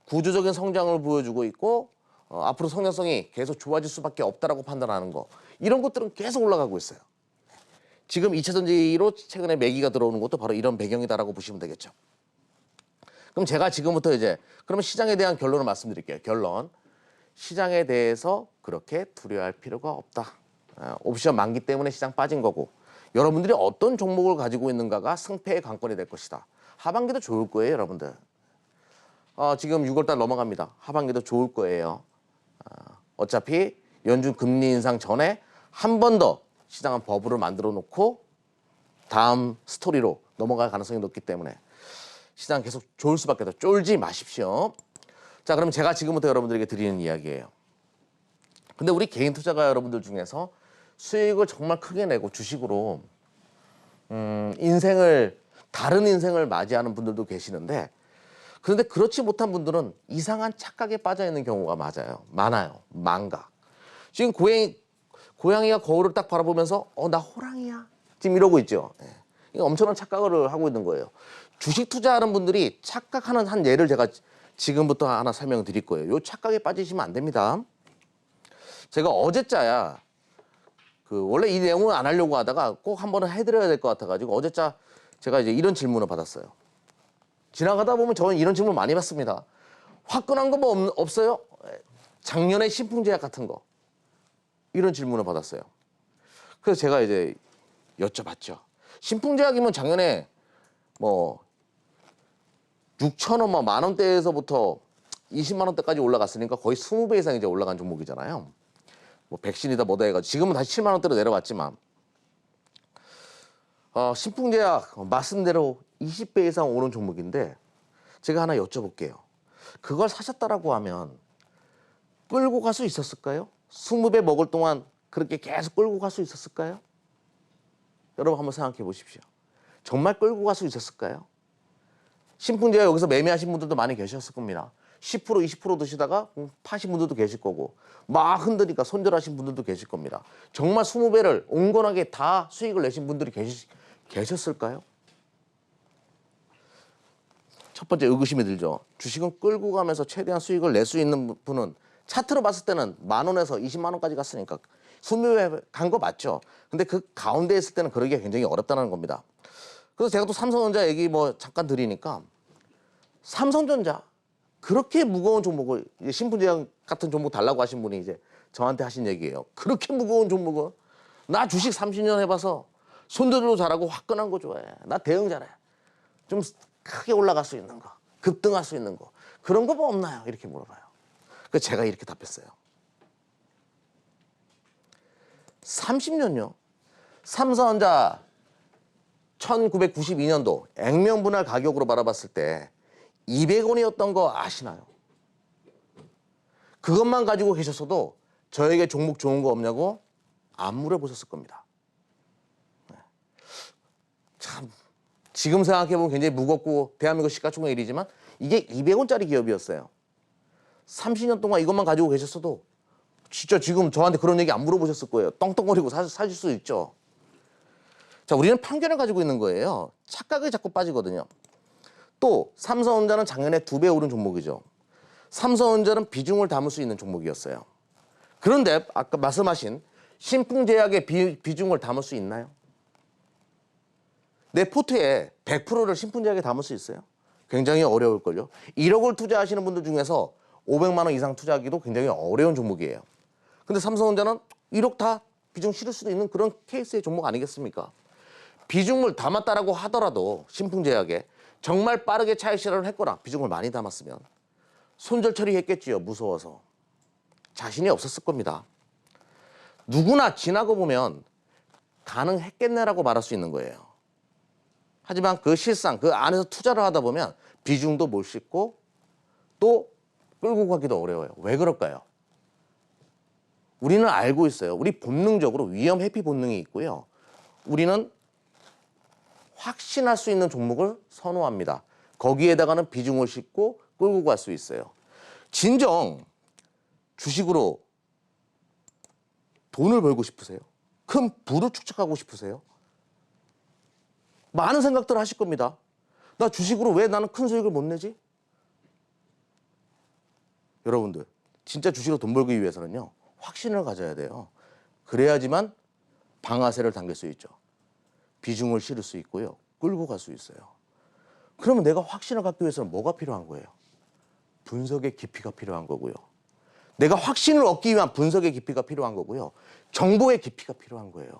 구조적인 성장을 보여주고 있고 앞으로 성장성이 계속 좋아질 수밖에 없다라고 판단하는 거. 이런 것들은 계속 올라가고 있어요. 지금 2차 전지로 최근에 매기가 들어오는 것도 바로 이런 배경이다라고 보시면 되겠죠. 그럼 제가 지금부터 이제 그러면 시장에 대한 결론을 말씀드릴게요. 결론. 시장에 대해서 그렇게 두려워할 필요가 없다. 옵션 만기 때문에 시장 빠진 거고 여러분들이 어떤 종목을 가지고 있는가가 승패의 관건이 될 것이다. 하반기도 좋을 거예요, 여러분들. 지금 6월달 넘어갑니다. 하반기도 좋을 거예요. 어차피 연준 금리 인상 전에 한 번 더 시장은 버블을 만들어 놓고 다음 스토리로 넘어갈 가능성이 높기 때문에 시장 계속 좋을 수밖에 없다. 쫄지 마십시오. 자, 그럼 제가 지금부터 여러분들에게 드리는 이야기예요. 근데 우리 개인 투자가 여러분들 중에서 수익을 정말 크게 내고 주식으로 다른 인생을 맞이하는 분들도 계시는데 그런데 그렇지 못한 분들은 이상한 착각에 빠져 있는 경우가 많아요. 망각. 지금 고양이가 거울을 딱 바라보면서 나 호랑이야. 지금 이러고 있죠. 이거 엄청난 착각을 하고 있는 거예요. 주식 투자하는 분들이 착각하는 한 예를 제가 지금부터 하나 설명드릴 거예요. 이 착각에 빠지시면 안 됩니다. 제가 어제자야 원래 이 내용을 안 하려고 하다가 꼭 한번은 해드려야 될 것 같아가지고 어제자 제가 이제 이런 질문을 받았어요. 지나가다 보면 저는 이런 질문 많이 받습니다. 화끈한 거 뭐 없어요? 작년에 신풍제약 같은 거. 이런 질문을 받았어요. 그래서 제가 이제 여쭤봤죠. 신풍제약이면 작년에 뭐 6,000원, 만 원대에서부터 20만 원대까지 올라갔으니까 거의 20배 이상 이제 올라간 종목이잖아요. 뭐 백신이다 뭐다 해가지고 지금은 다시 7만 원대로 내려왔지만 신풍제약 말씀대로 20배 이상 오른 종목인데 제가 하나 여쭤볼게요. 그걸 사셨다라고 하면 끌고 갈 수 있었을까요? 20배 먹을 동안 그렇게 계속 끌고 갈 수 있었을까요? 여러분 한번 생각해 보십시오. 정말 끌고 갈 수 있었을까요? 신풍제약 여기서 매매하신 분들도 많이 계셨을 겁니다. 10% 20% 드시다가 파신 분들도 계실 거고 막 흔드니까 손절하신 분들도 계실 겁니다. 정말 20배를 온건하게 다 수익을 내신 분들이 계셨을까요? 첫 번째 의구심이 들죠. 주식은 끌고 가면서 최대한 수익을 낼 수 있는 분은 차트로 봤을 때는 10,000원에서 20만 원까지 갔으니까 20배 간 거 맞죠. 근데 그 가운데 있을 때는 그러기가 굉장히 어렵다는 겁니다. 그래서 제가 또 삼성전자 얘기 뭐 잠깐 드리니까 삼성전자 그렇게 무거운 종목을 이제 신풍제약 같은 종목 달라고 하신 분이 이제 저한테 하신 얘기예요. 그렇게 무거운 종목을 나 주식 30년 해봐서 손들도 잘하고 화끈한 거 좋아해. 나 대응 잘해. 좀 크게 올라갈 수 있는 거, 급등할 수 있는 거 그런 거 뭐 없나요? 이렇게 물어봐요. 그래서 제가 이렇게 답했어요. 30년요. 삼성전자 1992년도 액면분할 가격으로 바라봤을 때 200원이었던 거 아시나요? 그것만 가지고 계셨어도 저에게 종목 좋은 거 없냐고 안 물어보셨을 겁니다. 참 지금 생각해보면 굉장히 무겁고 대한민국 시가총액 1위지만 이게 200원짜리 기업이었어요. 30년 동안 이것만 가지고 계셨어도 진짜 지금 저한테 그런 얘기 안 물어보셨을 거예요. 떵떵거리고 사실 수 있죠. 자, 우리는 편견을 가지고 있는 거예요. 착각에 자꾸 빠지거든요. 또 삼성전자는 작년에 2배 오른 종목이죠. 삼성전자는 비중을 담을 수 있는 종목이었어요. 그런데 아까 말씀하신 신풍제약의 비중을 담을 수 있나요? 내 포트에 100%를 신풍제약에 담을 수 있어요? 굉장히 어려울걸요. 1억을 투자하시는 분들 중에서 500만 원 이상 투자하기도 굉장히 어려운 종목이에요. 근데 삼성전자는 1억 다 비중 실을 수도 있는 그런 케이스의 종목 아니겠습니까? 비중을 담았다라고 하더라도 신풍제약에 정말 빠르게 차익 실현을 했거나 비중을 많이 담았으면 손절 처리했겠지요. 무서워서. 자신이 없었을 겁니다. 누구나 지나고 보면 가능했겠네라고 말할 수 있는 거예요. 하지만 그 실상 그 안에서 투자를 하다 보면 비중도 못 싣고 또 끌고 가기도 어려워요. 왜 그럴까요? 우리는 알고 있어요. 우리 본능적으로 위험 회피 본능이 있고요. 우리는 확신할 수 있는 종목을 선호합니다. 거기에다가는 비중을 싣고 끌고 갈 수 있어요. 진정 주식으로 돈을 벌고 싶으세요? 큰 부를 축적하고 싶으세요? 많은 생각들을 하실 겁니다. 나 주식으로 왜 나는 큰 수익을 못 내지? 여러분들, 진짜 주식으로 돈 벌기 위해서는요, 확신을 가져야 돼요. 그래야지만 방아쇠를 당길 수 있죠. 비중을 실을 수 있고요. 끌고 갈 수 있어요. 그러면 내가 확신을 갖기 위해서는 뭐가 필요한 거예요? 분석의 깊이가 필요한 거고요. 내가 확신을 얻기 위한 분석의 깊이가 필요한 거고요. 정보의 깊이가 필요한 거예요.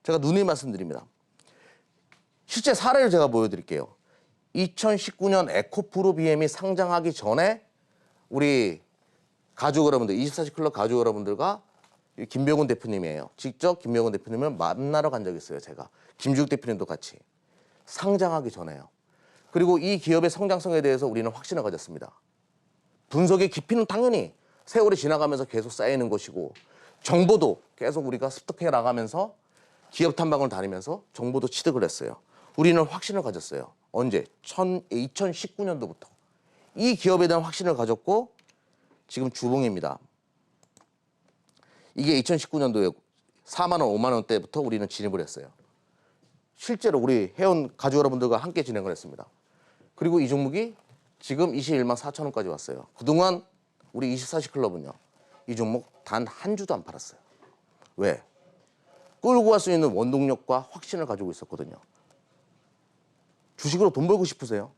제가 누누이 말씀드립니다. 실제 사례를 제가 보여드릴게요. 2019년 에코프로 BM이 상장하기 전에 우리 가족 여러분들, 24시 클럽 가족 여러분들과 김병훈 대표님이에요. 직접 김병훈 대표님을 만나러 간 적이 있어요. 제가. 김주욱 대표님도 같이. 상장하기 전에요. 그리고 이 기업의 성장성에 대해서 우리는 확신을 가졌습니다. 분석의 깊이는 당연히 세월이 지나가면서 계속 쌓이는 것이고 정보도 계속 우리가 습득해 나가면서 기업 탐방을 다니면서 정보도 취득을 했어요. 우리는 확신을 가졌어요. 언제? 2019년도부터. 이 기업에 대한 확신을 가졌고 지금 주봉입니다. 이게 2019년도에 4만 원, 5만 원대부터 우리는 진입을 했어요. 실제로 우리 회원 가족 여러분들과 함께 진행을 했습니다. 그리고 이 종목이 지금 21만 4천 원까지 왔어요. 그동안 우리 24시 클럽은요. 이 종목 단 한 주도 안 팔았어요. 왜? 끌고 갈 수 있는 원동력과 확신을 가지고 있었거든요. 주식으로 돈 벌고 싶으세요?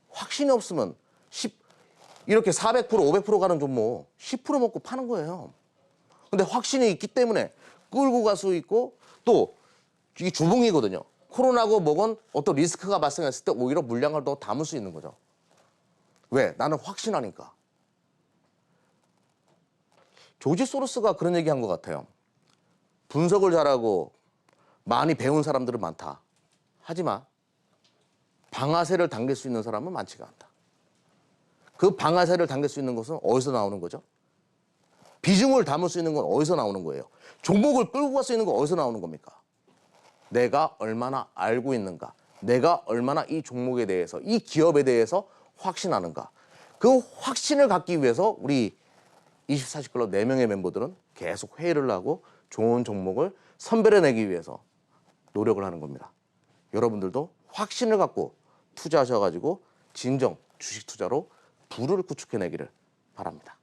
확신이 없으면 이렇게 400%, 500% 가는 종목 10% 먹고 파는 거예요. 근데 확신이 있기 때문에 끌고 갈 수 있고 또 이게 주봉이거든요. 코로나고 뭐건 어떤 리스크가 발생했을 때 오히려 물량을 더 담을 수 있는 거죠. 왜? 나는 확신하니까. 조지 소로스가 그런 얘기한 것 같아요. 분석을 잘하고 많이 배운 사람들은 많다. 하지만 방아쇠를 당길 수 있는 사람은 많지가 않다. 그 방아쇠를 당길 수 있는 것은 어디서 나오는 거죠? 비중을 담을 수 있는 건 어디서 나오는 거예요? 종목을 끌고 갈 수 있는 건 어디서 나오는 겁니까? 내가 얼마나 알고 있는가? 내가 얼마나 이 종목에 대해서, 이 기업에 대해서 확신하는가? 그 확신을 갖기 위해서 우리 24시 클럽 4명의 멤버들은 계속 회의를 하고 좋은 종목을 선별해내기 위해서 노력을 하는 겁니다. 여러분들도 확신을 갖고 투자하셔가지고 진정 주식 투자로 부를 구축해내기를 바랍니다.